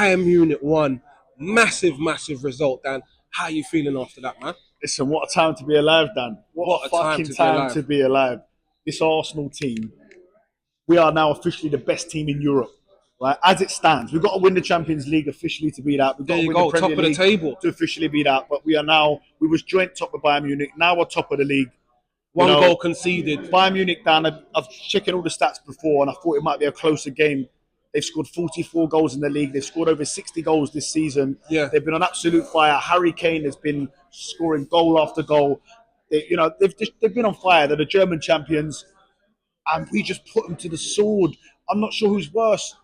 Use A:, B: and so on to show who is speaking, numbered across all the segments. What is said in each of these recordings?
A: Bayern Munich won. Massive, massive result, Dan. How are you feeling after that, man?
B: Listen, what a time to be alive, Dan. What
A: What
B: a
A: a time
B: fucking
A: to be
B: time
A: alive.
B: to be alive. This Arsenal team, we are now officially the best team in Europe. Right? As it stands, we've got to win the Champions League officially to be that. We've got
A: There
B: to
A: you
B: win the
A: go, top
B: Premier
A: of the
B: League
A: table.
B: to officially be that. But we was joint top with Bayern Munich. Now we're top of the league. You
A: One goal
B: know,
A: conceded.
B: Bayern Munich, Dan, I've checking all the stats before, and I thought it might be a closer game. They've scored 44 goals in the league. They've scored over 60 goals this season.
A: Yeah.
B: They've been on absolute fire. Harry Kane has been scoring goal after goal. They've been on fire. They're the German champions, and we just put them to the sword. I'm not sure who's worse,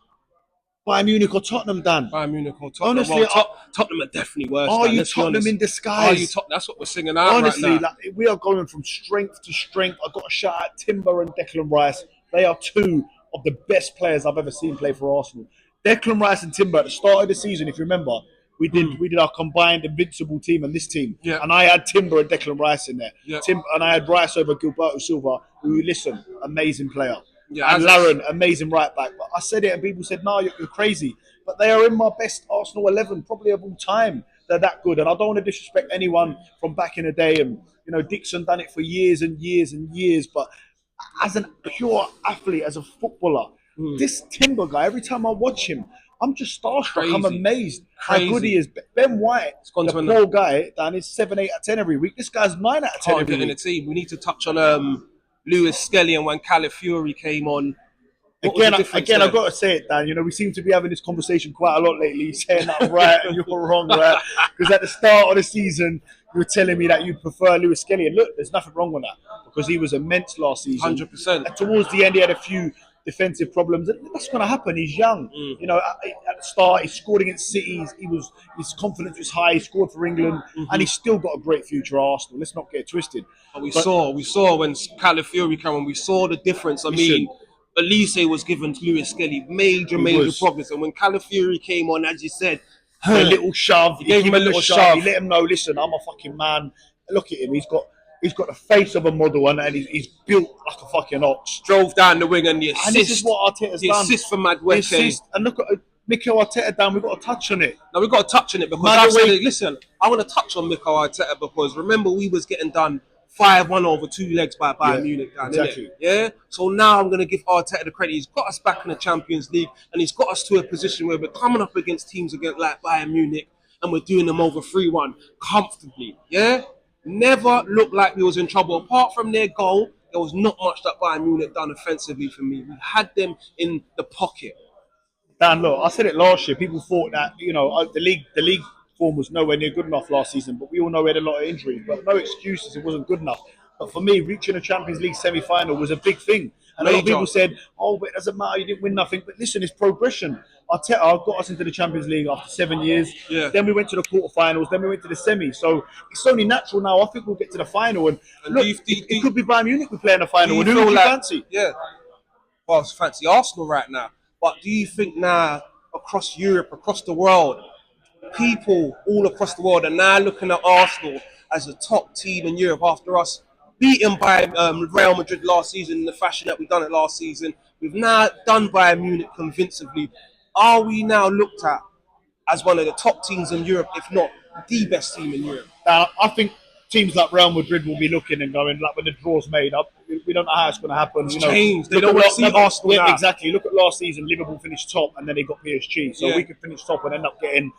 B: Bayern Munich or Tottenham, Dan.
A: Bayern Munich or Tottenham.
B: Honestly,
A: Well, Tottenham are definitely worse,
B: are
A: Dan.
B: you
A: Let's be
B: Tottenham
A: honest.
B: in
A: Are you
B: disguise?
A: Tottenham? That's what we're singing out right
B: Honestly,
A: now.
B: like we are going from strength to strength. I've got to shout out Timber and Declan Rice. They are two of the best players I've ever seen play for Arsenal. Declan Rice and Timber at the start of the season, if you remember, we did our combined invincible team and this team.
A: Yeah.
B: And I had Timber and Declan Rice in there.
A: Yeah.
B: And I had Rice over Gilberto Silva, who, listen, amazing player.
A: Yeah,
B: And Laren, amazing right back. But I said it and people said, no, you're crazy. But they are in my best Arsenal 11, probably of all time. They're that good. And I don't want to disrespect anyone from back in the day. And, Dixon done it for years and years and years. But as a pure athlete, as a footballer, this Timber guy, every time I watch him, I'm just starstruck. I'm
A: Crazy.
B: amazed how good
A: Crazy.
B: he is. Ben White,
A: gone
B: the
A: to
B: poor guy, Dan, is 7, 8 out of 10 every week. This guy's 9 out of 10
A: Can't
B: every
A: get in the
B: week.
A: team. We need to touch on Lewis Skelly and when Calafiori came on. What was
B: Again,
A: the difference
B: I've
A: there?
B: got to say it, Dan. We seem to be having this conversation quite a lot lately, saying that I'm right and you're wrong, right? Because at the start of the season, you were telling me that you prefer Lewis Skelly. And look, there's nothing wrong with that because he was immense last season.
A: 100%.
B: And towards the end, he had a few defensive problems. And that's going to happen. He's young. At the start, he scored against City. His confidence was high. He scored for England, and he's still got a great future at Arsenal. Let's not get it twisted.
A: But we saw when Calafiori came on, we saw the difference. I mean, Elise was given to Lewis Skelly major problems. And when Calafiori came on, as you said,
B: a little shove.
A: He gave him a little shove.
B: He let him know, listen, I'm a fucking man. Look at him. He's got the face of a model and he's built like a fucking ox.
A: Drove down the wing and the assist.
B: And this is what Arteta's
A: the
B: done.
A: assist for Madueke.
B: And look at Mikel Arteta down. We've got to touch on it.
A: Now we've got to touch on it because I've said it. Listen, I want to touch on Mikel Arteta because remember we was getting done 5-1 over 2 legs by Bayern Munich. Dan,
B: exactly.
A: Yeah. So now I'm going to give Arteta the credit. He's got us back in the Champions League and he's got us to a position where we're coming up against teams like Bayern Munich and we're doing them over 3-1 comfortably. Yeah. Never looked like we was in trouble. Apart from their goal, there was not much that Bayern Munich done offensively for me. We had them in the pocket.
B: Dan, look, I said it last year. People thought that the league form was nowhere near good enough last season, but we all know we had a lot of injuries. But no excuses, it wasn't good enough. But for me, reaching a Champions League semi-final was a big thing. And a lot of people said, "Oh, but it doesn't matter. You didn't win nothing." But listen, it's progression. Arteta got us into the Champions League after 7 years.
A: Yeah.
B: Then we went to the quarterfinals. Then we went to the semi. So it's only natural now. I think we'll get to the final. And look, it could be Bayern Munich we play in the final. And who would you fancy?
A: Yeah. Well, I fancy Arsenal right now. But do you think now across Europe, across the world, people all across the world are now looking at Arsenal as a top team in Europe after us beaten by Real Madrid last season in the fashion that we've done it last season? We've now done Bayern Munich convincingly. Are we now looked at as one of the top teams in Europe, if not the best team in Europe?
B: I think teams like Real Madrid will be looking and going, like when the draw's made up, we don't know how it's going to happen.
A: It's changed. They don't want to see Arsenal now.
B: Exactly. Look at last season, Liverpool finished top and then they got PSG. So we could finish top and end up getting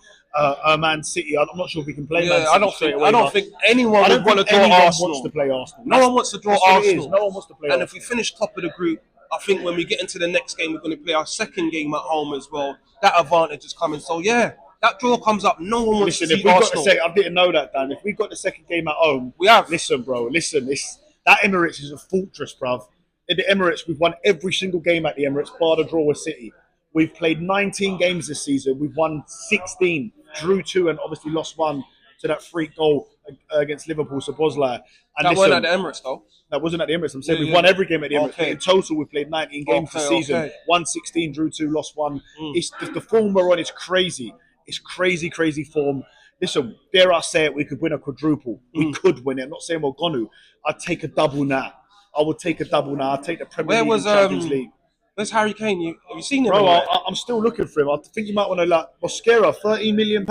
B: Man City. I'm not sure if we can play Man City.
A: I don't think anyone would want to draw Arsenal.
B: Wants to play Arsenal.
A: No one wants to draw Arsenal.
B: No one wants to play Arsenal.
A: And if we finish top of the group, I think when we get into the next game, we're going to play our second game at home as well. That advantage is coming. So, yeah, that draw comes up. No one wants to see Arsenal.
B: I didn't know that, Dan. If we got the second game at home,
A: we have.
B: Listen, bro. That Emirates is a fortress, bruv. In the Emirates, we've won every single game at the Emirates, bar the draw with City. We've played 19 games this season. We've won 16, drew 2, and obviously lost 1 to that freak goal against Liverpool, Szoboszlai.
A: That wasn't at the Emirates, though.
B: That wasn't at the Emirates. I'm saying we've won every game at the Emirates.
A: Okay.
B: In total, we've played 19 games this season. Won 16, drew 2, lost 1. It's the form we're on is crazy. It's crazy, crazy form. Listen, dare I say it, we could win a quadruple. We could win it. I'm not saying we're going to. I'd take a double now. I would take a double now. I'd take the Premier League and Champions League.
A: Where's Harry Kane? Have you seen him
B: Bro,
A: anywhere?
B: I'm still looking for him. I think you might want to like Mosquera, £13 million.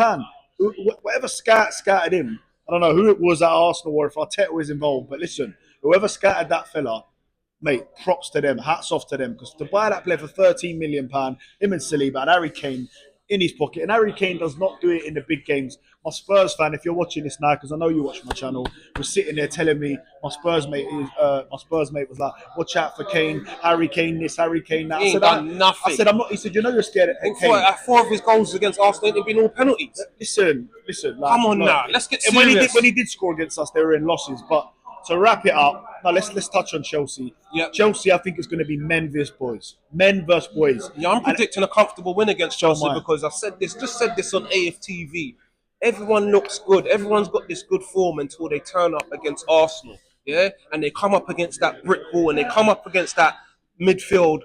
B: Whatever scattered him. I don't know who it was at Arsenal or if Arteta was involved. But listen, whoever scattered that fella, mate, props to them. Hats off to them because to buy that player for £13 million, him and Saliba and Harry Kane in his pocket, and Harry Kane does not do it in the big games. My Spurs fan, if you're watching this now, because I know you watch my channel, was sitting there telling me my Spurs mate was like, "Watch out for Kane, Harry Kane, this, Harry Kane, that."
A: He ain't done
B: I
A: nothing.
B: said, "I'm not." He said, "You know you're scared of
A: And
B: Kane."
A: four of his goals against Arsenal, they've been all penalties.
B: Listen. Like,
A: Come on
B: look,
A: now, let's get
B: and when
A: serious.
B: he did score against us, they were in losses. But to wrap it up, now let's touch on Chelsea.
A: Yep.
B: Chelsea, I think, is going to be men versus boys. Men versus boys.
A: Yeah, I'm
B: And
A: predicting a comfortable win against Chelsea
B: am I.
A: because I just said this on AFTV. Everyone looks good. Everyone's got this good form until they turn up against Arsenal. Yeah, and they come up against that brick wall and they come up against that midfield,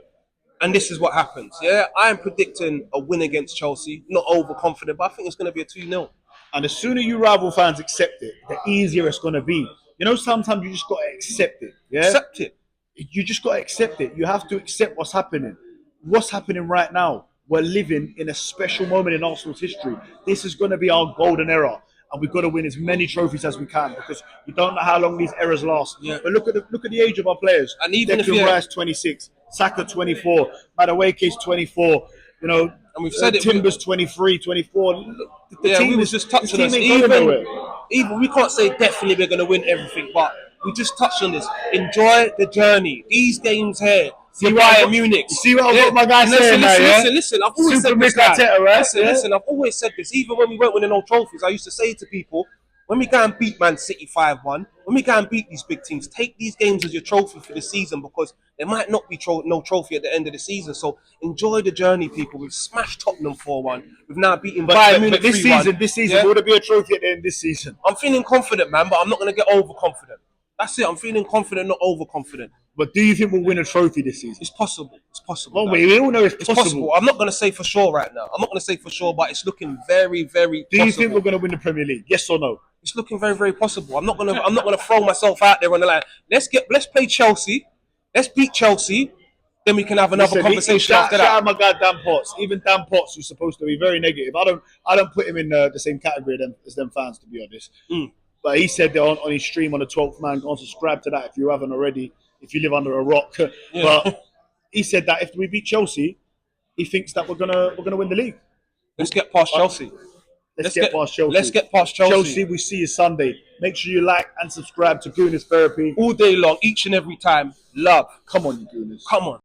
A: and this is what happens. Yeah, I am predicting a win against Chelsea. Not overconfident, but I think it's going to be a 2-0.
B: And the sooner you rival fans accept it, the easier it's going to be. You know, sometimes you just got to accept it. Yeah,
A: Accept it.
B: you just got to accept it. You have to accept what's happening. What's happening right now? We're living in a special moment in Arsenal's history. This is going to be our golden era, and we've got to win as many trophies as we can because we don't know how long these eras last.
A: Yeah.
B: But look at the age of our players.
A: And even if
B: Declan Rice 26, Saka 24, Madueke's 24. You know,
A: And we've said it.
B: Timbers 23, 24. Look, the
A: Yeah,
B: team
A: we
B: is
A: was just touching
B: the
A: us.
B: team ain't going nowhere.
A: Even we can't say definitely we're going to win everything, but we just touched on this. Enjoy the journey. These games here,
B: See
A: the
B: what
A: Bayern Munich.
B: You see what I've got my guy saying now, yeah?
A: Listen. I've always
B: Super
A: said this.
B: Mick Arteta, right?
A: Listen. I've always said this. Even when we weren't winning no trophies, I used to say to people, when we go and beat Man City 5-1, when we go and beat these big teams, take these games as your trophy for the season because there might not be no trophy at the end of the season. So enjoy the journey, people. We've smashed Tottenham 4-1. We've now beaten Bayern Munich 3-1.
B: This season,
A: Yeah?
B: will there be a trophy at the end of this season?
A: I'm feeling confident, man, but I'm not going to get overconfident. That's it. I'm feeling confident, not overconfident.
B: But do you think we'll win a trophy this season?
A: It's possible. It's possible.
B: Well, we all know it's possible.
A: I'm not going to say for sure right now. I'm not going to say for sure, but it's looking very, very
B: Do
A: possible.
B: you think we're going to win the Premier League? Yes or no?
A: It's looking very, very possible. I'm not gonna throw myself out there on the line. Let's play Chelsea. Let's beat Chelsea. Then we can have another conversation after that.
B: Shout out my guy Dan Potts. Even Dan Potts, who's supposed to be very negative. I don't put him in the same category as them fans, to be honest. But he said that on his stream on the 12th man. Go on, subscribe to that if you haven't already. If you live under a rock,
A: Yeah.
B: But he said that if we beat Chelsea, he thinks that we're gonna win the league.
A: Let's get past Chelsea.
B: Let's get past Chelsea.
A: Let's get past Chelsea.
B: Chelsea, we see you Sunday. Make sure you like and subscribe to Gooners Therapy.
A: All day long, each and every time. Love.
B: Come on, you Gooners.
A: Come on.